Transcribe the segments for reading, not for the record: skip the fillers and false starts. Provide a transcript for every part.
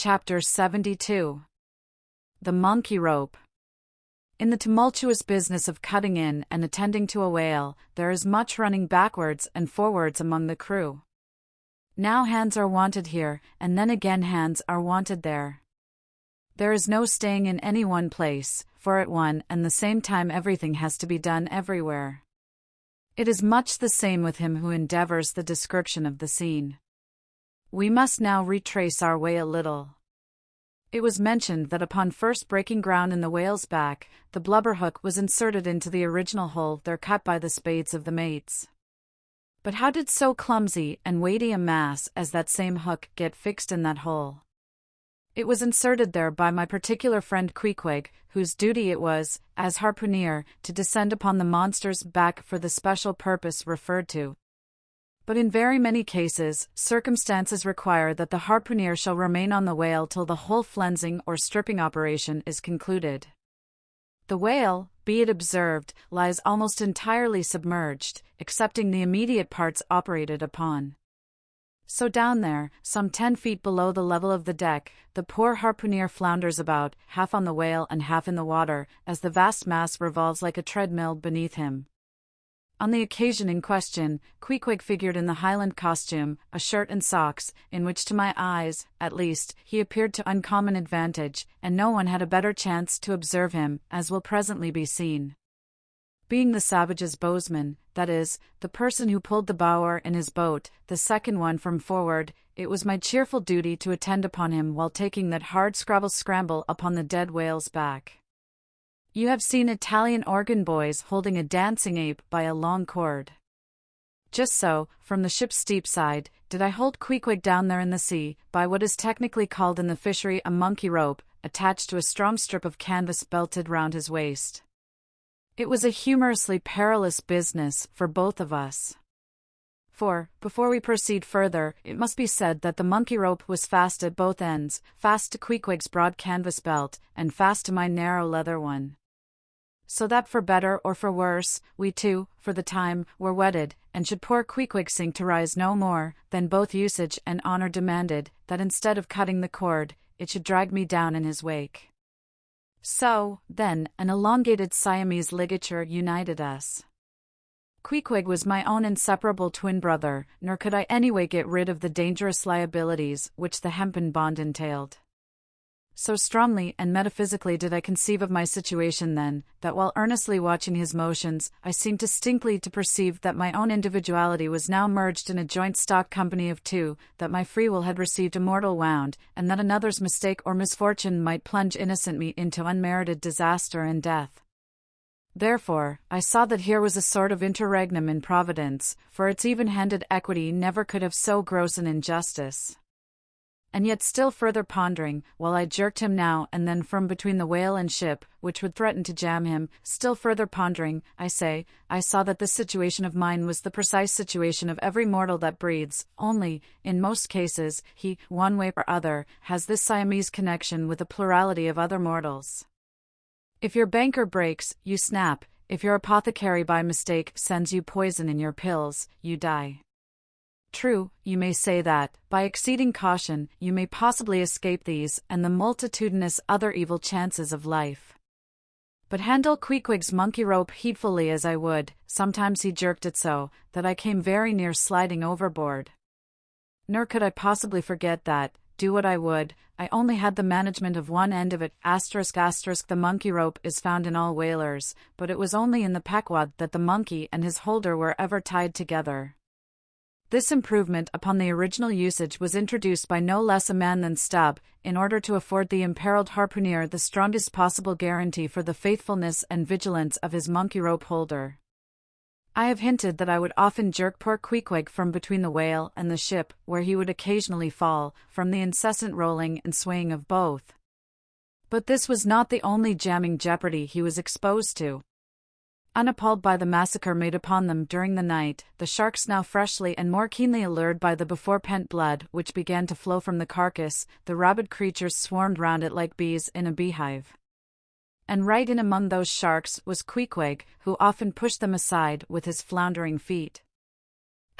Chapter 72. The Monkey Rope. In the tumultuous business of cutting in and attending to a whale, there is much running backwards and forwards among the crew. Now hands are wanted here, and then again hands are wanted there. There is no staying in any one place, for at one and the same time everything has to be done everywhere. It is much the same with him who endeavors the description of the scene. We must now retrace our way a little. It was mentioned that upon first breaking ground in the whale's back, the blubber hook was inserted into the original hole there cut by the spades of the mates. But how did so clumsy and weighty a mass as that same hook get fixed in that hole? It was inserted there by my particular friend Queequeg, whose duty it was, as harpooner, to descend upon the monster's back for the special purpose referred to. But in very many cases, circumstances require that the harpooner shall remain on the whale till the whole flensing or stripping operation is concluded. The whale, be it observed, lies almost entirely submerged, excepting the immediate parts operated upon. So down there, some 10 feet below the level of the deck, the poor harpooner flounders about, half on the whale and half in the water, as the vast mass revolves like a treadmill beneath him. On the occasion in question, Queequeg figured in the Highland costume, a shirt and socks, in which to my eyes, at least, he appeared to uncommon advantage, and no one had a better chance to observe him, as will presently be seen. Being the savage's bowsman, that is, the person who pulled the bower in his boat, the second one from forward, it was my cheerful duty to attend upon him while taking that hard scramble upon the dead whale's back. You have seen Italian organ boys holding a dancing ape by a long cord. Just so, from the ship's steep side, did I hold Queequeg down there in the sea, by what is technically called in the fishery a monkey rope, attached to a strong strip of canvas belted round his waist. It was a humorously perilous business for both of us. For, before we proceed further, it must be said that the monkey rope was fast at both ends, fast to Queequeg's broad canvas belt, and fast to my narrow leather one. So that for better or for worse, we two, for the time, were wedded, and should poor Queequeg sink to rise no more, then both usage and honor demanded, that instead of cutting the cord, it should drag me down in his wake. So, then, an elongated Siamese ligature united us. Queequeg was my own inseparable twin brother, nor could I anyway get rid of the dangerous liabilities which the hempen bond entailed. So strongly and metaphysically did I conceive of my situation then, that while earnestly watching his motions, I seemed distinctly to perceive that my own individuality was now merged in a joint stock company of two, that my free will had received a mortal wound, and that another's mistake or misfortune might plunge innocent me into unmerited disaster and death. Therefore, I saw that here was a sort of interregnum in Providence, for its even-handed equity never could have so gross an injustice. And yet still further pondering, while I jerked him now and then from between the whale and ship, which would threaten to jam him, still further pondering, I saw that this situation of mine was the precise situation of every mortal that breathes, only, in most cases, he, one way or other, has this Siamese connection with a plurality of other mortals. If your banker breaks, you snap; if your apothecary by mistake sends you poison in your pills, you die. True, you may say that, by exceeding caution, you may possibly escape these and the multitudinous other evil chances of life. But handle Queequeg's monkey rope heedfully as I would, sometimes he jerked it so, that I came very near sliding overboard. Nor could I possibly forget that, do what I would, I only had the management of one end of it. **** The monkey rope is found in all whalers, but it was only in the Pequod that the monkey and his holder were ever tied together. This improvement upon the original usage was introduced by no less a man than Stubb, in order to afford the imperiled harpooner the strongest possible guarantee for the faithfulness and vigilance of his monkey rope holder. I have hinted that I would often jerk poor Queequeg from between the whale and the ship, where he would occasionally fall, from the incessant rolling and swaying of both. But this was not the only jamming jeopardy he was exposed to. Unappalled by the massacre made upon them during the night, the sharks now freshly and more keenly allured by the before-pent blood which began to flow from the carcass, the rabid creatures swarmed round it like bees in a beehive. And right in among those sharks was Queequeg, who often pushed them aside with his floundering feet.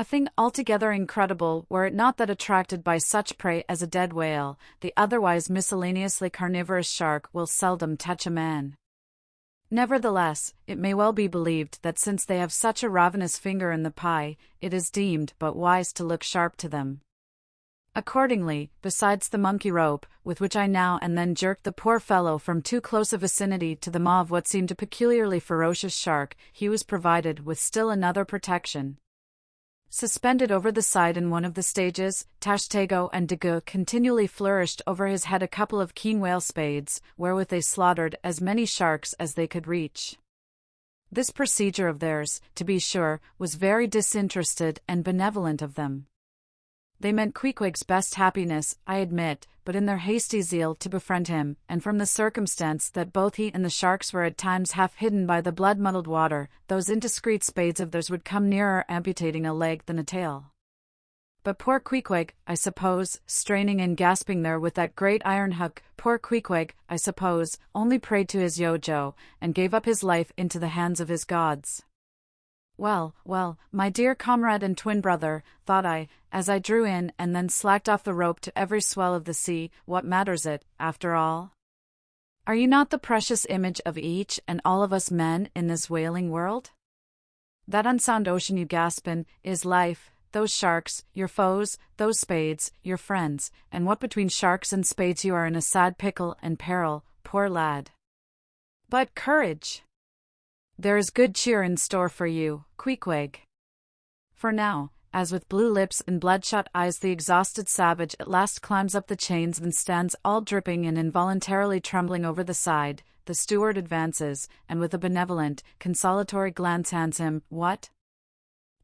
A thing altogether incredible were it not that attracted by such prey as a dead whale, the otherwise miscellaneously carnivorous shark will seldom touch a man. Nevertheless, it may well be believed that since they have such a ravenous finger in the pie, it is deemed but wise to look sharp to them. Accordingly, besides the monkey rope, with which I now and then jerked the poor fellow from too close a vicinity to the maw of what seemed a peculiarly ferocious shark, he was provided with still another protection. Suspended over the side in one of the stages, Tashtego and Dagu continually flourished over his head a couple of keen whale spades, wherewith they slaughtered as many sharks as they could reach. This procedure of theirs, to be sure, was very disinterested and benevolent of them. They meant Queequeg's best happiness, I admit, but in their hasty zeal to befriend him, and from the circumstance that both he and the sharks were at times half hidden by the blood-muddled water, those indiscreet spades of theirs would come nearer amputating a leg than a tail. But poor Queequeg, I suppose, straining and gasping there with that great iron hook, poor Queequeg, I suppose, only prayed to his Yojo, and gave up his life into the hands of his gods. Well, well, my dear comrade and twin brother, thought I, as I drew in and then slacked off the rope to every swell of the sea, what matters it, after all? Are you not the precious image of each and all of us men in this whaling world? That unsound ocean you gasp in, is life, those sharks, your foes, those spades, your friends, and what between sharks and spades you are in a sad pickle and peril, poor lad. But courage! There is good cheer in store for you, Queequeg. For now, as with blue lips and bloodshot eyes the exhausted savage at last climbs up the chains and stands all dripping and involuntarily trembling over the side, the steward advances, and with a benevolent, consolatory glance hands him, what?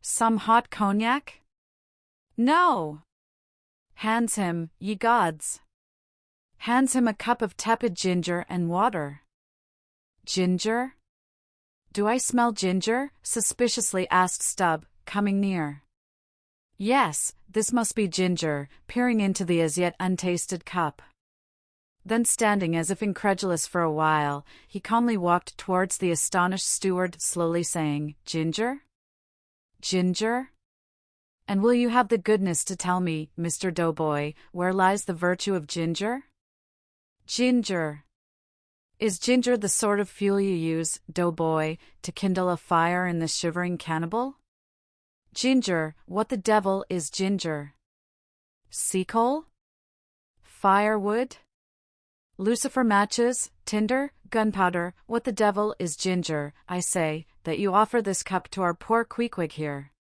Some hot cognac? No! Hands him, ye gods! Hands him a cup of tepid ginger and water. Ginger? Do I smell ginger? Suspiciously asked Stubb, coming near. Yes, this must be ginger, peering into the as yet untasted cup. Then standing as if incredulous for a while, he calmly walked towards the astonished steward, slowly saying, Ginger? Ginger? And will you have the goodness to tell me, Mr. Doughboy, where lies the virtue of ginger? Ginger. Is ginger the sort of fuel you use, Doughboy, to kindle a fire in this shivering cannibal? Ginger, what the devil is ginger? Sea coal? Firewood? Lucifer matches, tinder, gunpowder, what the devil is ginger, I say, that you offer this cup to our poor Queequeg here?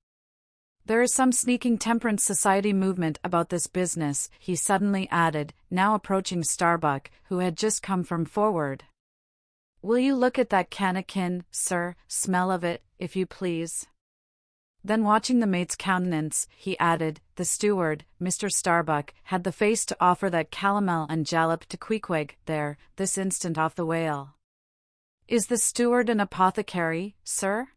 There is some sneaking temperance society movement about this business, he suddenly added, now approaching Starbuck, who had just come from forward. Will you look at that cannikin, sir, smell of it, if you please? Then watching the mate's countenance, he added, the steward, Mr. Starbuck, had the face to offer that calomel and jalap to Queequeg, there, this instant off the whale. Is the steward an apothecary, sir?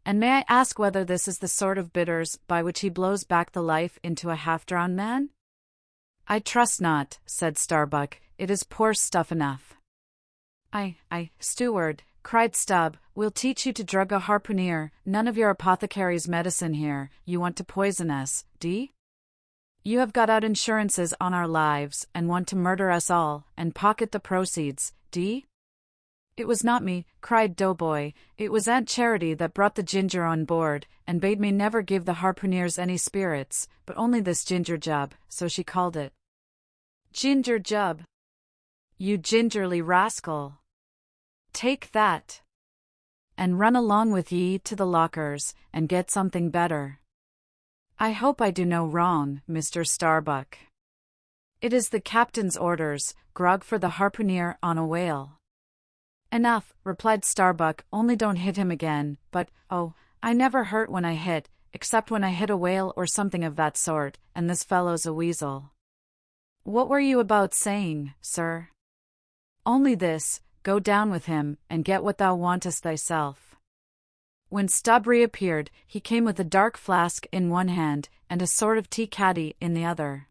And may I ask whether this is the sort of bitters by which he blows back the life into a half-drowned man? I trust not, said Starbuck, it is poor stuff enough. Steward, cried Stubb, we'll teach you to drug a harpooner, none of your apothecary's medicine here, you want to poison us, d'ye? You have got out insurances on our lives, and want to murder us all, and pocket the proceeds, d'ye? It was not me, cried Doughboy, it was Aunt Charity that brought the ginger on board, and bade me never give the harpooneers any spirits, but only this ginger jub, so she called it. Ginger jub. You gingerly rascal. Take that. And run along with ye to the lockers, and get something better. I hope I do no wrong, Mr. Starbuck. It is the captain's orders, grog for the harpooner on a whale. Enough, replied Starbuck, only don't hit him again, but, oh, I never hurt when I hit, except when I hit a whale or something of that sort, and this fellow's a weasel. What were you about saying, sir? Only this, go down with him, and get what thou wantest thyself. When Stubb reappeared, he came with a dark flask in one hand, and a sort of tea-caddy in the other.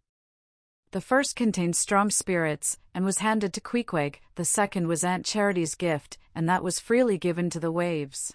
The first contained strong spirits, and was handed to Queequeg, the second was Aunt Charity's gift, and that was freely given to the waves.